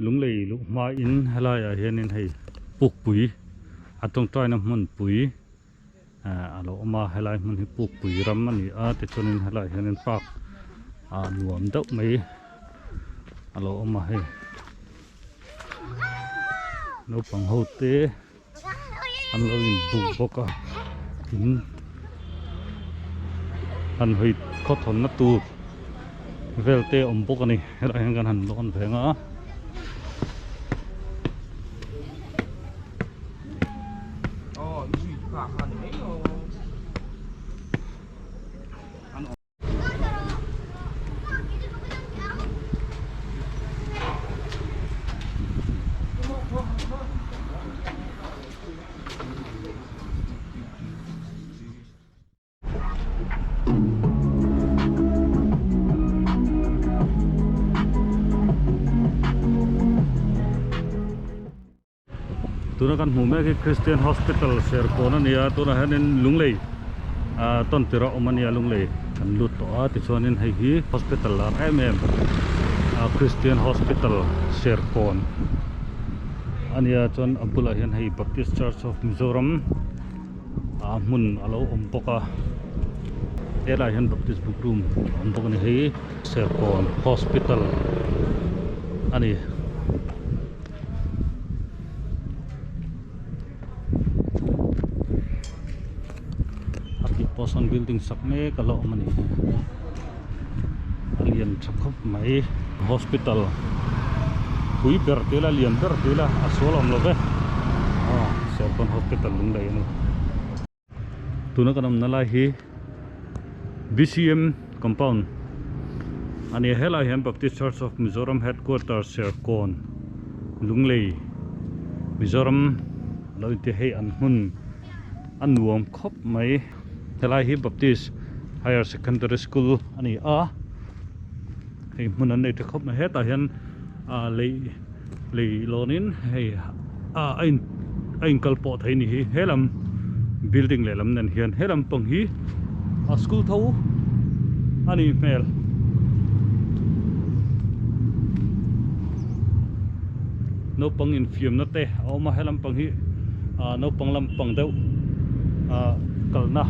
Lunglei lu ma in halai a hian in hei puk pui atong trai na mun pui alo ma halai mun hi puk pui ram ani a te chunin halai hian in pak nuam deuh mai alo ma hei no pang ho te an lo in bu boka tin an hoi kho thon na tu velte om bok ani halai hian kan han lon venga tuna kan hmu mek hi Christian Hospital Serpon ania tuna hanin Lunglei ton tira omania Lunglei kan lut to a ti chuanin hei hi hospital lar Christian Hospital Serpon ania chuan abula hian hei Baptist Church of Mizoram mun alo om poka ela hian Baptist book room om poka ni hei Serpon Hospital ani Poson building sakme kalau mani alien chakhop mai hospital pui bertela lian bertela asolom love Serpon Hospital Lunglei anu tuna kanam nalai hi BCM compound ani hela hian Baptist Church of Mizoram headquarters Serpon Lunglei Mizoram loite hei an hun anuam khop mai helai hi Baptist Higher Secondary School ani hei mun an nei te khop na heta hian lei lonin hei ein kalpo thei ni hi helam building le lam nan hian helam pang hi school tho ani mel no pang in fiam na te awma helam pang hi no pang lam pang deuh kalna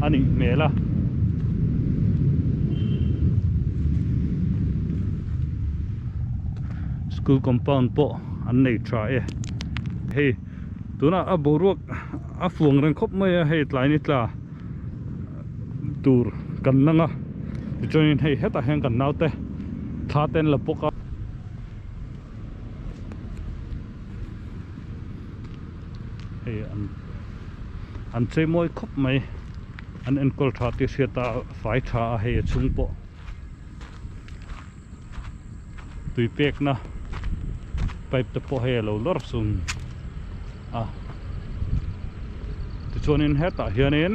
ani mela school compound po an nei tra hei tuna a boruak a fuang reng khop mai hei tlai ni tla tur kan nanga join hei heta heng kan naute tha ten la poka hei an chei moi khop mai an enkol tha ti siata fai tha hei chung po tui pek na pipe te po hei lo lor sum ti chuanin heta hianin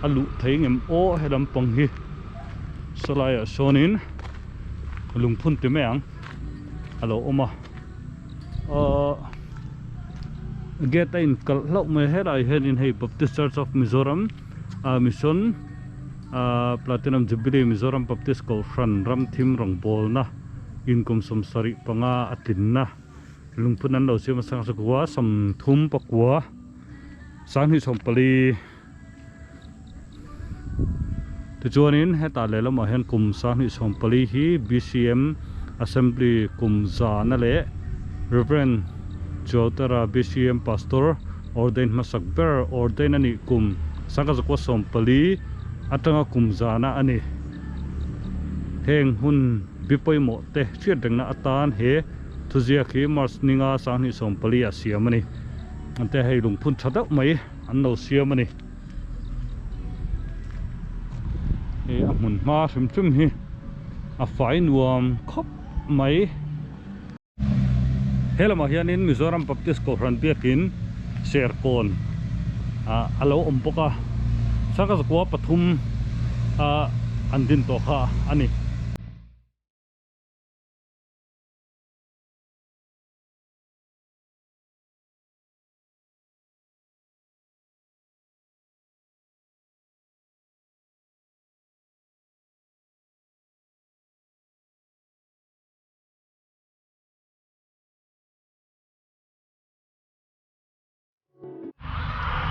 alu theingem o helam pang hi salaya sonin lungphun ti meang alo oma get in kal lo me helai henin hei Baptist Church of Mizoram mission platinum jubilee Mizoram Baptist ko fran ram thim rong bol na inkum som sari panga atin na lungpunan lo sim sang sakwa sam thum pakwa sang hi som pali tu chuanin heta lelama hen kum sang hi som pali hi BCM assembly kum za na le Reverend Jotara BCM pastor ordain masakber ordain ani kum sanga zakwa som pali atanga kum za na ani heng hun bipoi mo te chiat rengna atan he thuzia khi mars ninga sang ni som pali asiamani ante hei lungphun thada mai an no siamani e amun ma chum hi a fai nuam khop mai helama hianin Mizoram Baptist ko ran biakin Serpon alo ompoka saka zakwa pathum andin to kha ani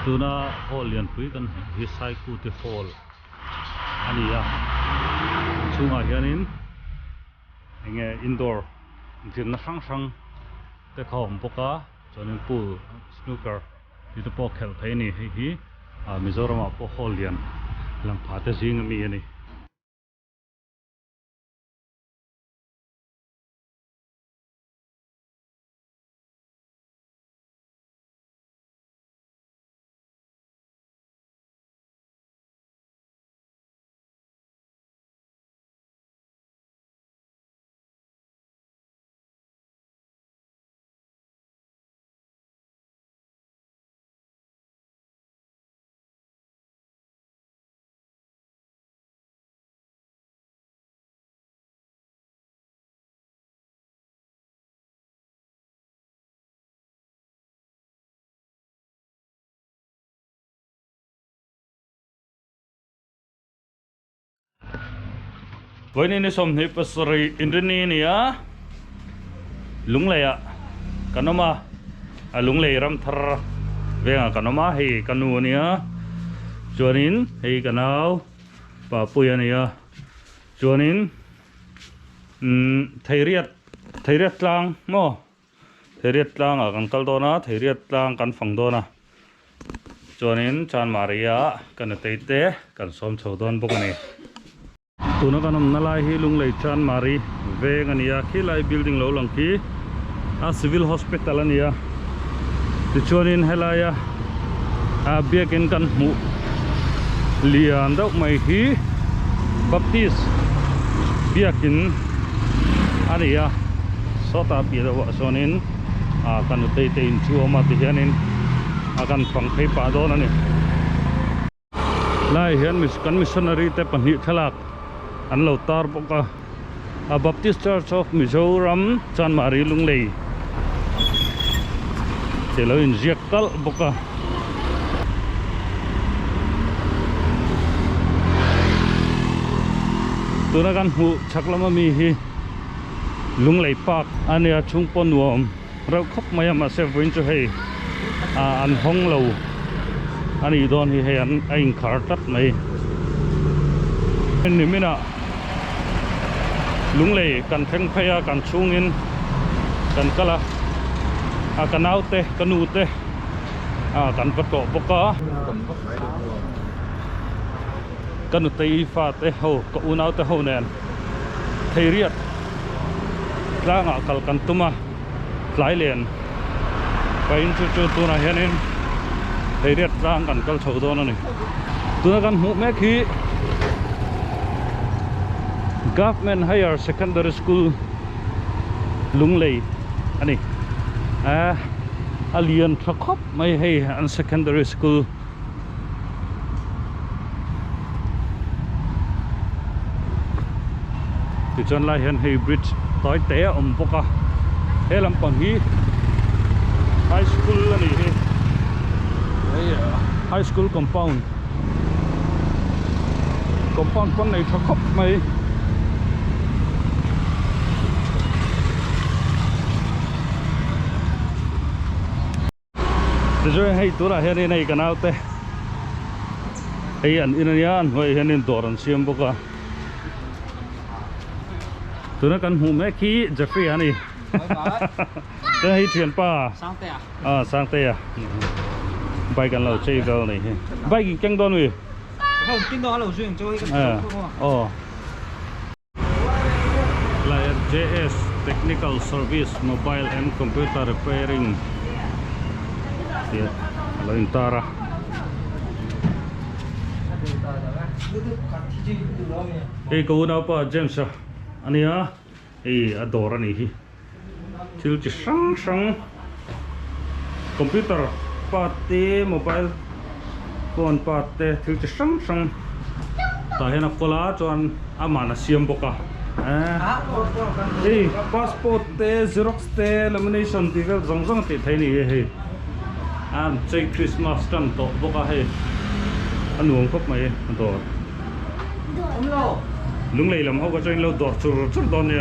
tuna hall lian pui kan hi cycle te hall ania chunga hianin enge indoor tin na sang te khom poka chonin pool snooker ti te po khel thei ni hi Mizoram a po hall lian lang pha te jing mi ani với nên som ni pasari indini ni ya Lunglei ya kanoma Lunglei ram thar venga kanoma hi kanu ni ya chuanin hi kanau pa puya ni ya chuanin theiriat tlang mo theiriat tlang a kan kal dona theiriat tlang kan phang dona chuanin chan maria kan teite kan som chodon bokani tuna kanam nalai hi Lunglei chan mari veng ania khilai building lo lang ki a civil hospital ania tichuanin helaya a biakin kan mu lian deuh mai hi baptist biakin ania sota pi do sonin a kan te in chuama ti hianin akan phang phei pa don ani lai hian missionary te panhi thalak an lo tar boka a Baptist Church of Mizoram chan mari Lunglei te lo in ziakal boka tuna kan hu chaklama mi hi Lunglei Park ania chungpon nuam rau khop mayam a se voin chu hei an hong lo ani don hi hei an ain khar tat mai ni mina Lunglei kan theng phaya kan chungin kan kala a kanaute kanute a kan pato boka kanute fa te ho ko unaute ho nen theiriat ranga kal kan tuma flailen pain chu tuna hianin theiriat rang kan kal chodon ani tuna kan mu me khi Government Higher Secondary School Lunglei ani alien thakop mai hei an secondary school ti chon lai hian hei bridge toi te om boka he lampang hi high school ani hi high school compound pon nei thakop mai rồi hay tôi là hiện nay cái nào thế hay ăn in ăn hồi hiện nay đồ ăn xiêm bốc à tôi nói cần hùm ấy khí Jeffrey anh ấy thế hay chuyện pa sang tây à bay cần lâu chơi vào này bay cái căng đòn rồi không kinh đó lâu duyên chơi cái là JS Technical Service Mobile and Computer Repairing lain tara ko na pa James ania ador ani hi thil chi sang computer pate mobile phone pate thil chi sang ta hena kola chon amana siam boka passport te xerox te lamination ti vel zong ti thai ni he chơi Christmas trăng tổ boka hay ăn uống khóc mày tổ Lunglei làm hậu có chơi lâu đọt chur đòn nè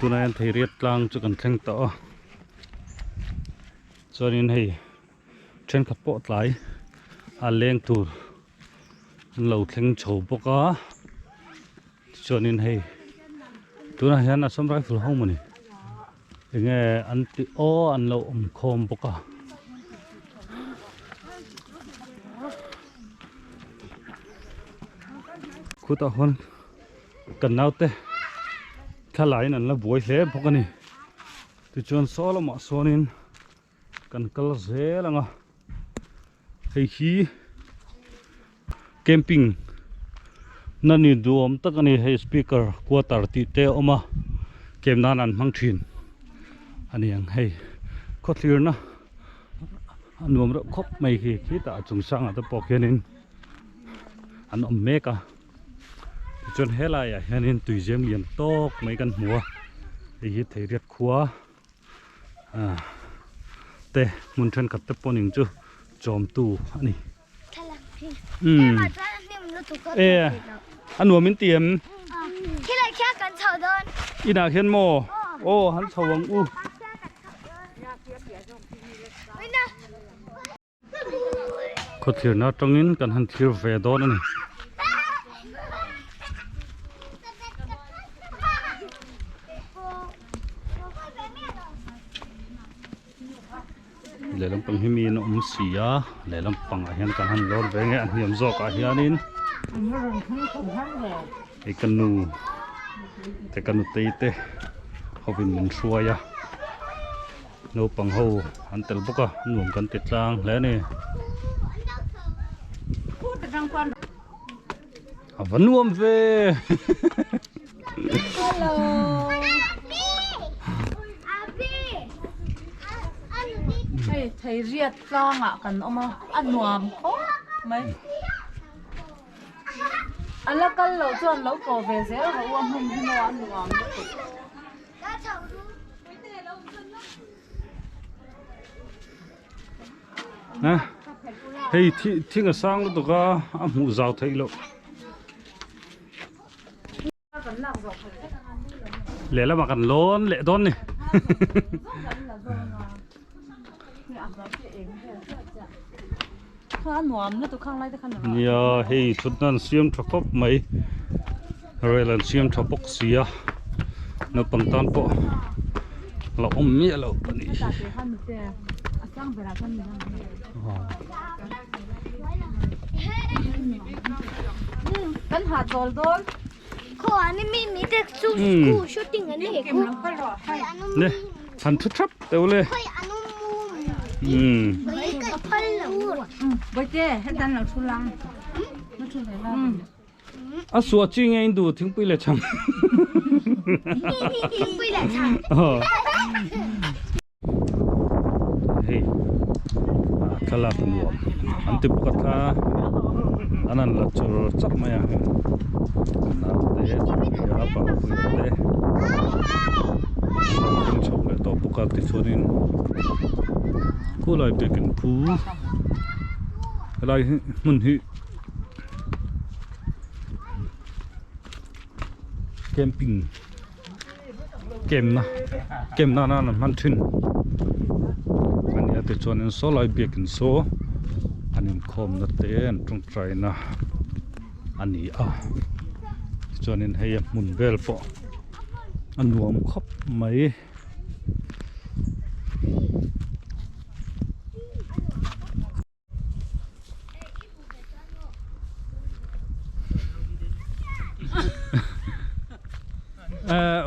ตัวนั้นที่เรียดกลางจุกันแข่งต่อส่วนนี้ให้เช่นขับปอดไหลเลี้ยงตัวเราแข่งโฉบปกส่วนนี้ให้ตัวนั้นเห็นสมรายฝุ่นห้องมันนี่ยังไงอันที่อันเราโคมปกคู่ต่อคนกันเอาเตะถ้าไหลนั่นละบวยเสียพวกนี้ที่ชวนซ้อละหมาซ้อนินกันกระเสียละงะให้ขี้แคมปิ้งนั่นนี่ดูมตักนี่ให้สปีกเกอร์กวาดตาติเตอมาเกมนั้นอันมังชินอันนี้ยังให้โคตรเลือนะอันรวมแล้วครบไม่ขี้ตาจงสังอันตะปอกแค่นี้อันอมเมกะจนเฮลายเห็นตุยเจมเลียนโตกไม่กันหัวไอ้ที่เรียกขัวแต่มุนเทนกับตะปนิงจูจอมตูอันนี้อันหัวมินเตียมที่ไรแค่กันเฉาเดินอีนาเห็นโมโอ้หันชาววังอู้เขาเถียงนะตรงนี้กันหันเทียร์เฟดอนนี่เลยลำปังให้มีนมเสียเลยลำปังอาหารกันหันร้อนไปไงอันยำจอกอาหารนินไอ้กันนูแต่กันนูตีเตะเขาเป็นมันช่วยอะโนปังหูอันเตลบุกะหนุ่มกันติดลางแล้วนี่วันนุ่มเว่ฮัลโหลไทยเรียดกลางอ่ะกันเอามาอันนวมโอ้ไม่อันละกันเราจวนเราโกเวเซลเราว่ามึงที่นอนนวมนะเฮ้ยที่กระซังแล้วตัวก็หมูเจ้าไทยแล้วเละแล้วมากันล้นเละต้นนี่ข้าหนวมนี่ตัวข้างไรแต่ขนาดเนี่ยเฮ้ยชุดนั้นเสียมทับปบไหมเรลันเสียมทับปกเสียนับปังตันปะเราอมเมียเราปนี่กันหาโจลโดนขออันนี้มีแต่สู้กูชุดติ่งอันนี้กูเนี่ยหันทุบทับเดี๋ยวเลยไม่กับพันแล้วไปเจ้ให้ดันหลังชุลังไม่ชุลังสัวจริงไงดูถึงปีละช่างปีละช่างเฮ้ยขลับหัวอันติปกติอันนั้นละจุดจับมาอย่างนี้น้ำเตะยาปะปุยเตะเราชอบเลยตัวปกติชนินกูเลยไปกินผูอะไรมันหิแคมปิ้งเกมนั่นมันทิ้งอันนี้ติดชนินโซลายเบียกินโซอันนี้คอมนัดเต้นตรงใจนะอันนี้จนนี้ให้มุนเวลปะอันรวมครบไหม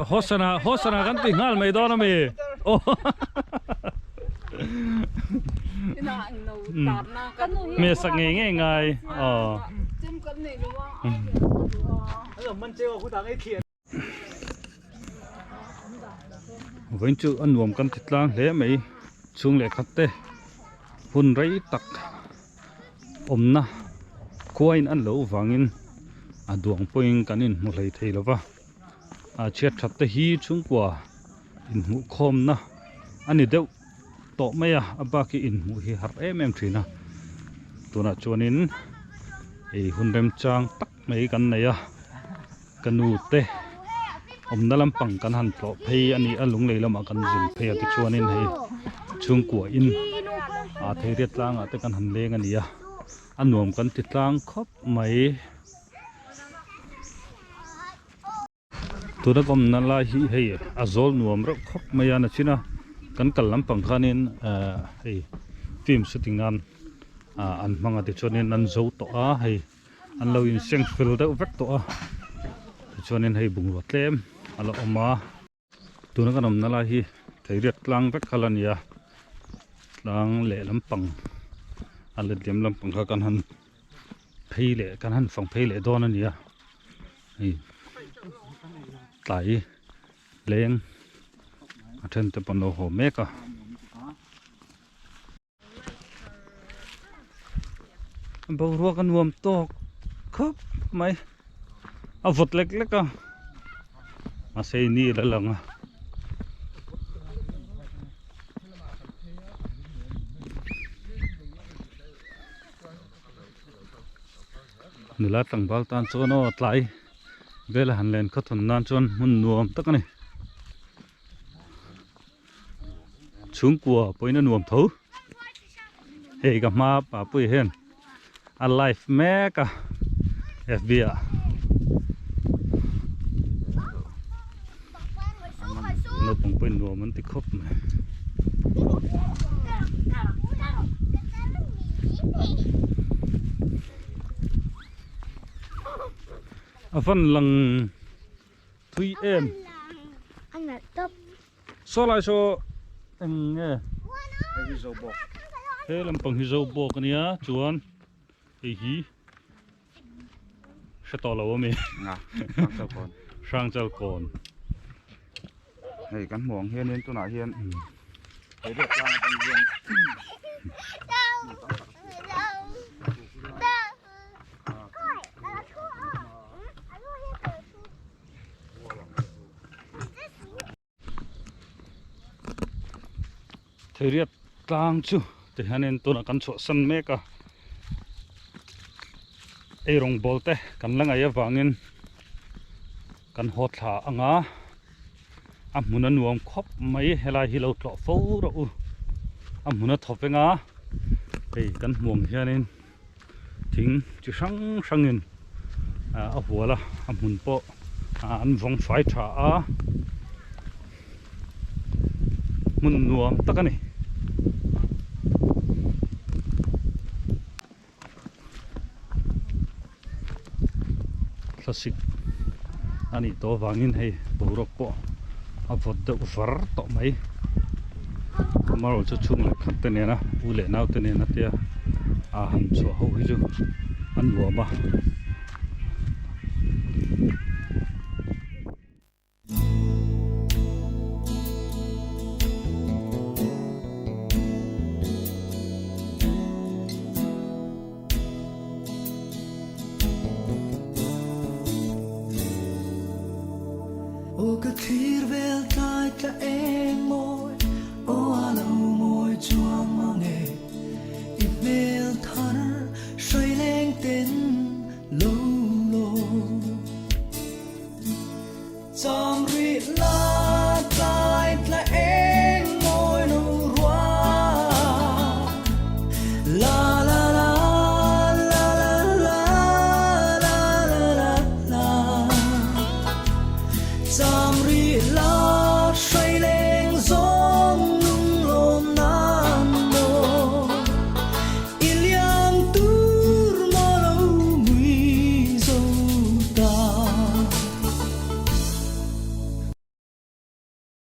โฆษณากันติงาลไม่ได้นะมีโอ้เมียสักง่ายง่ายอ๋อมันเจ้าคุณตังไอ้เขียนวันจุอันรวมกันติดล้างเละไหมช่วงเล็กขัดเตะหุ่นไรตักนะควายอันเหลวฟังอินดวงปอยกันอินมุเลยเทลวะเชียดขัดเตะฮีช่วงกว่าอินหุคมนะอันนี้เดี๋ยวโตไม่บากีอินหุฮีฮาร์เอ็มทีนะตัวน่ะชวนินหุ่นเริ่มจางตักไม่กันเนี่ยกันนูเตะ na lampang kan han plo phei ani Lunglei lama kan zin phei ati chuanin hei chung kwa in a thei riat tlang ate kan han leng ania anuam kan ti tlang khop mai tuna kom na la hi hei azol nuam ro khop mai ana china kan kal lampang khanin hei film shooting an manga ti chuanin an zo to a hei an lo in seng fil da vek to a chuanin hei bungwa tlem ala oma tuna kanom na la hi thei riat tlang vek khalania tlang le lampang ala dem lampang kha kan han phei le kan han fang phei le don ania hei tlai leng athen te pano ho meka bo ro kan nuam tok khop mai a vot lek lek a ma sei ni la langa nila tangbal tan chono tlai bela hanlen kha thon nan chon mun nuam takani chungkua poina nuam tho hei ka ma pa pui hen a life meka fbia no pong poin nuam man ti khop mai a van lang thui em anh là top so lai so eng nge he lampang hi zo bok ania chuan ei hi hre lo mi sang chal kon này cắn muỗng hiên lên tôi nói hiên thấy được là bằng hiên thầy riết tlang chu thì hắn nên tôi là cắn chỗ sân mẹ cả ai rong bol te kan lang ai wangin kan hot tha anga amuna nuam khop mai helai hilo tlo fo ro u amuna thopenga ei kan muang hianin thing chi sang sangin a huala amun po an vong fai tha a mun nuam takani classic ani to wangin hei borok po a vot de var to mai maro chu chung le khat te ne na u le nau te ne na tia a han chu ho hi chu an wa ma